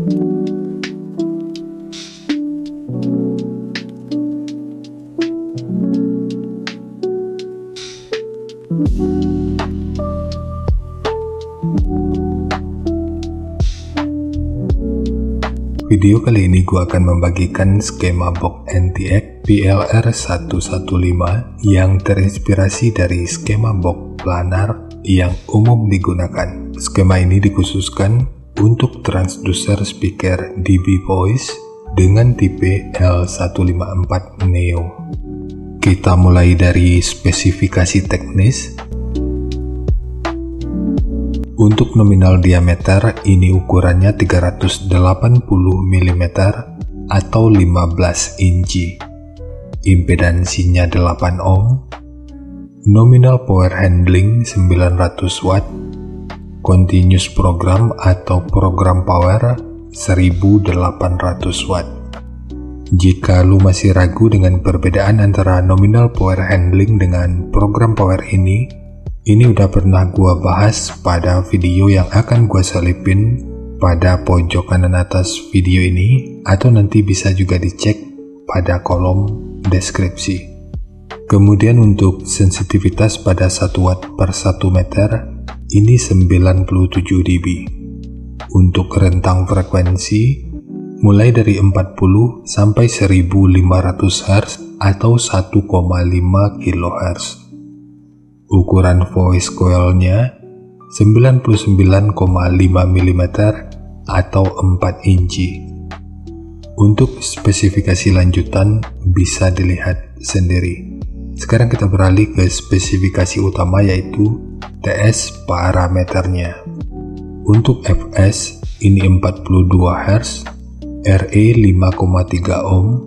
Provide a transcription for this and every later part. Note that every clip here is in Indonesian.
Video kali ini gue akan membagikan skema box NTX PLR115 yang terinspirasi dari skema box planar yang umum digunakan. Skema ini dikhususkan untuk transducer speaker DB Voice dengan tipe L154 Neo. Kita mulai dari spesifikasi teknis. Untuk nominal diameter, ini ukurannya 380 mm atau 15 inci. Impedansinya 8 ohm. Nominal power handling 900 watt. Continuous program atau program power 1800 watt. Jika lu masih ragu dengan perbedaan antara nominal power handling dengan program power ini udah pernah gua bahas pada video yang akan gua selipin pada pojok kanan atas video ini, atau nanti bisa juga dicek pada kolom deskripsi. Kemudian untuk sensitivitas pada 1 watt per 1 meter, ini 97 dB. Untuk rentang frekuensi, mulai dari 40 sampai 1500 Hz atau 1,5 kHz. Ukuran voice coil-nya 99,5 mm atau 4 inci. Untuk spesifikasi lanjutan bisa dilihat sendiri. Sekarang kita beralih ke spesifikasi utama, yaitu TS parameternya. Untuk fs ini 42 Hz, RE 5,3 ohm,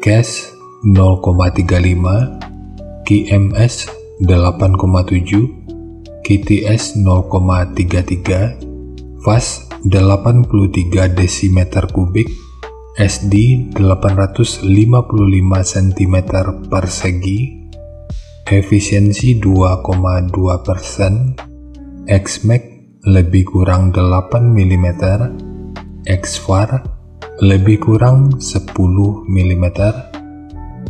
CAS 0,35, KMS 8,7, KTS 0,33, fast 83 desimeter kubik, SD 855 cm per segi, efisiensi 2,2%, Xmax lebih kurang 8 mm, Xvar lebih kurang 10 mm,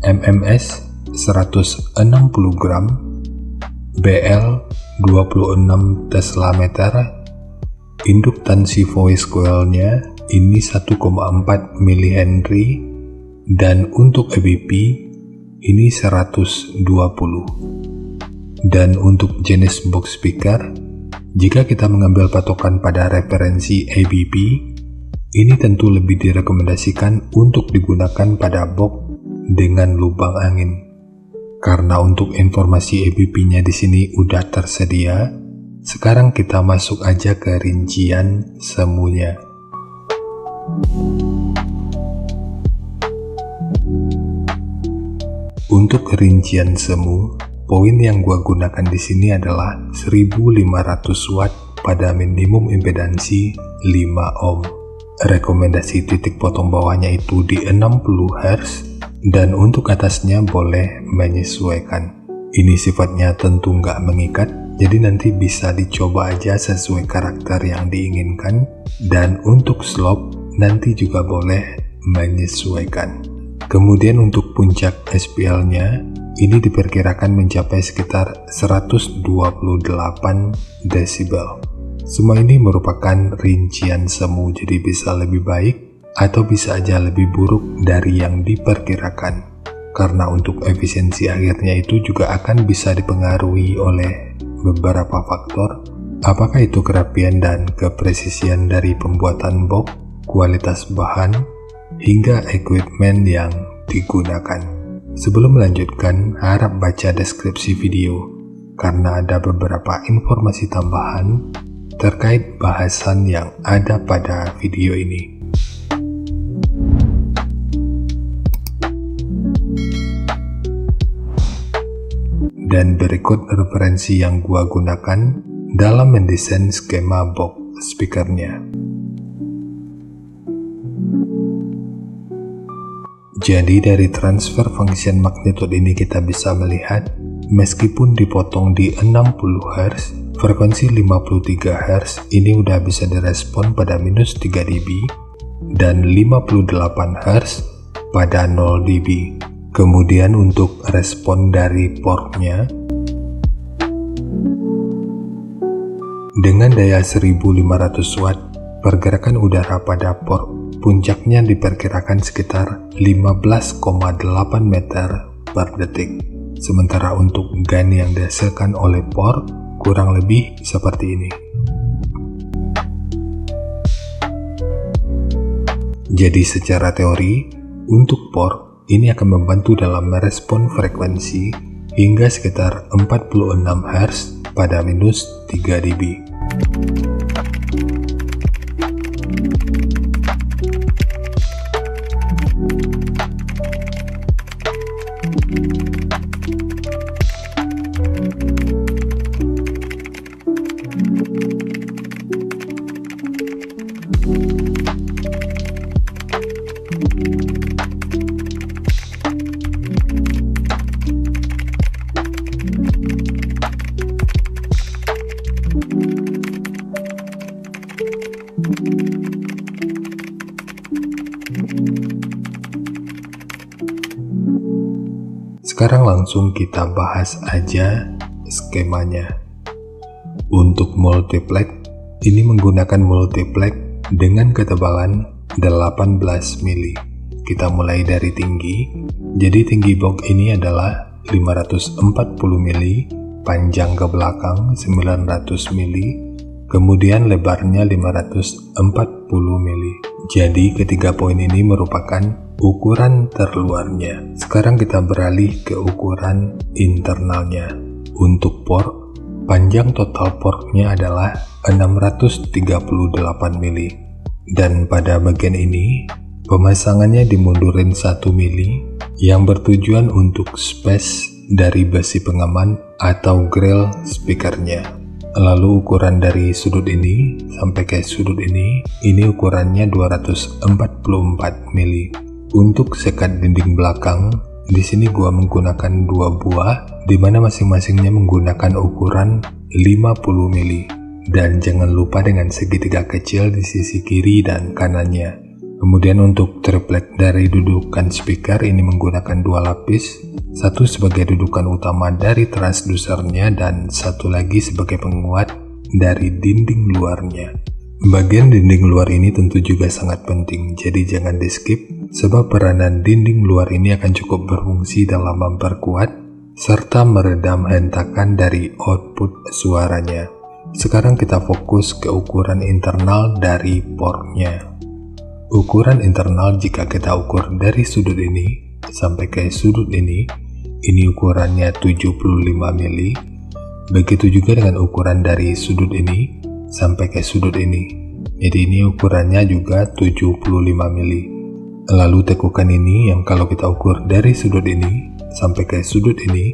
MMS 160 gram, BL 26 Tesla meter. Induktansi voice coil-nya ini 1,4 mH, dan untuk ABP ini 120. Dan untuk jenis box speaker, jika kita mengambil patokan pada referensi ABP, ini tentu lebih direkomendasikan untuk digunakan pada box dengan lubang angin. Karena untuk informasi ABP-nya di sini udah tersedia, sekarang kita masuk aja ke rincian semuanya. Untuk rincian semu, poin yang gua gunakan di sini adalah 1500 watt pada minimum impedansi 5 ohm. Rekomendasi titik potong bawahnya itu di 60 Hz, dan untuk atasnya boleh menyesuaikan. Ini sifatnya tentu nggak mengikat, jadi nanti bisa dicoba aja sesuai karakter yang diinginkan. Dan untuk slope nanti juga boleh menyesuaikan. Kemudian untuk puncak SPL-nya, ini diperkirakan mencapai sekitar 128 desibel. Semua ini merupakan rincian semu, jadi bisa lebih baik atau bisa aja lebih buruk dari yang diperkirakan. Karena untuk efisiensi akhirnya itu juga akan bisa dipengaruhi oleh beberapa faktor, apakah itu kerapian dan kepresisian dari pembuatan box, kualitas bahan, hingga equipment yang digunakan. Sebelum melanjutkan, harap baca deskripsi video, karena ada beberapa informasi tambahan terkait bahasan yang ada pada video ini. Dan berikut referensi yang gua gunakan dalam mendesain skema box speakernya. Jadi dari transfer function magnitude ini kita bisa melihat, meskipun dipotong di 60 Hz, Frekuensi 53 Hz ini udah bisa direspon pada minus 3 dB dan 58 Hz pada 0 dB. Kemudian untuk respon dari portnya, dengan daya 1500 watt, pergerakan udara pada port puncaknya diperkirakan sekitar 15,8 meter per detik. Sementara untuk gain yang dihasilkan oleh port kurang lebih seperti ini. Jadi secara teori, untuk port ini akan membantu dalam merespon frekuensi hingga sekitar 46 Hz pada minus 3 dB. Sekarang langsung kita bahas aja skemanya. Untuk multiplex, ini menggunakan multiplex dengan ketebalan 18 mili. Kita mulai dari tinggi. Jadi tinggi box ini adalah 540 mili, panjang ke belakang 900 mili, kemudian lebarnya 540 mili. Jadi ketiga poin ini merupakan ukuran terluarnya. Sekarang kita beralih ke ukuran internalnya. Untuk port, panjang total portnya adalah 638 mili. Dan pada bagian ini, pemasangannya dimundurin 1 mili yang bertujuan untuk space dari besi pengaman atau grill speakernya. Lalu ukuran dari sudut ini sampai ke sudut ini ukurannya 244 mili. Untuk sekat dinding belakang, di sini gua menggunakan 2 buah, di mana masing-masingnya menggunakan ukuran 50 mili. Dan jangan lupa dengan segitiga kecil di sisi kiri dan kanannya. Kemudian untuk triplek dari dudukan speaker ini menggunakan 2 lapis, satu sebagai dudukan utama dari transdusernya dan satu lagi sebagai penguat dari dinding luarnya. Bagian dinding luar ini tentu juga sangat penting, jadi jangan di skip, sebab peranan dinding luar ini akan cukup berfungsi dalam memperkuat serta meredam hentakan dari output suaranya. Sekarang kita fokus ke ukuran internal dari portnya. Ukuran internal jika kita ukur dari sudut ini sampai ke sudut ini ukurannya 75 mili. Begitu juga dengan ukuran dari sudut ini sampai ke sudut ini. Jadi ini ukurannya juga 75 mili. Lalu tekukan ini yang kalau kita ukur dari sudut ini sampai ke sudut ini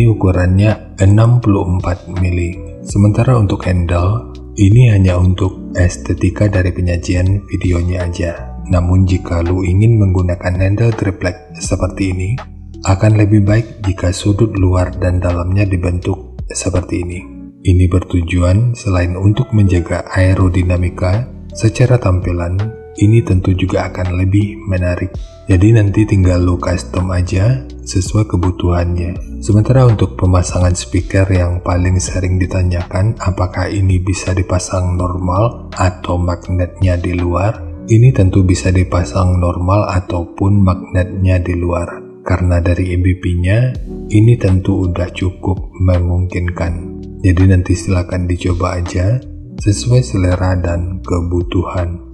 ukurannya 64 mili. Sementara untuk handle, ini hanya untuk estetika dari penyajian videonya aja. Namun jika lu ingin menggunakan handle triplek seperti ini, akan lebih baik jika sudut luar dan dalamnya dibentuk seperti ini. Ini bertujuan selain untuk menjaga aerodinamika, secara tampilan, ini tentu juga akan lebih menarik. Jadi nanti tinggal lu custom aja sesuai kebutuhannya. Sementara untuk pemasangan speaker yang paling sering ditanyakan apakah ini bisa dipasang normal atau magnetnya di luar, ini tentu bisa dipasang normal ataupun magnetnya di luar. Karena dari MBP-nya, ini tentu udah cukup memungkinkan. Jadi nanti silakan dicoba aja sesuai selera dan kebutuhan.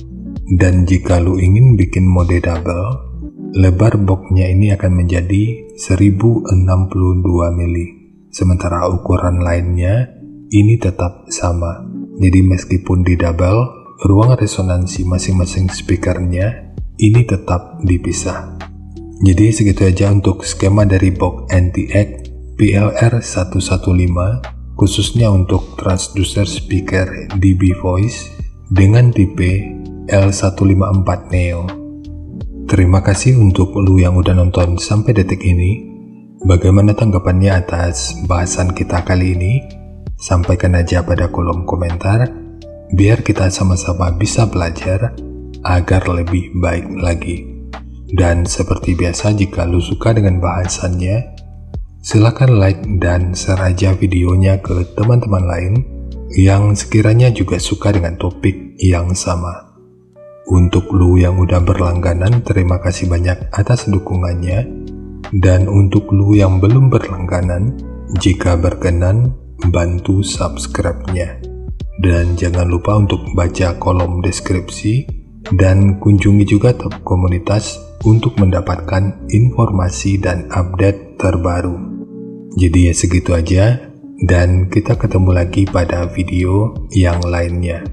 Dan jika lu ingin bikin mode double, lebar boxnya ini akan menjadi 1062 mili. Sementara ukuran lainnya ini tetap sama. Jadi meskipun di double, ruang resonansi masing-masing speakernya ini tetap dipisah. Jadi segitu aja untuk skema dari box NTX PLR115, khususnya untuk transducer speaker DB Voice dengan tipe L154 Neo. Terima kasih untuk lu yang udah nonton sampai detik ini. Bagaimana tanggapannya atas bahasan kita kali ini? sampaikan aja pada kolom komentar, biar kita sama-sama bisa belajar agar lebih baik lagi. Dan seperti biasa, jika lu suka dengan bahasannya, silakan like dan share aja videonya ke teman-teman lain yang sekiranya juga suka dengan topik yang sama. Untuk lu yang udah berlangganan, terima kasih banyak atas dukungannya. Dan untuk lu yang belum berlangganan, jika berkenan, bantu subscribe-nya. Dan jangan lupa untuk baca kolom deskripsi dan kunjungi juga top komunitas untuk mendapatkan informasi dan update terbaru. Jadi ya segitu aja, dan kita ketemu lagi pada video yang lainnya.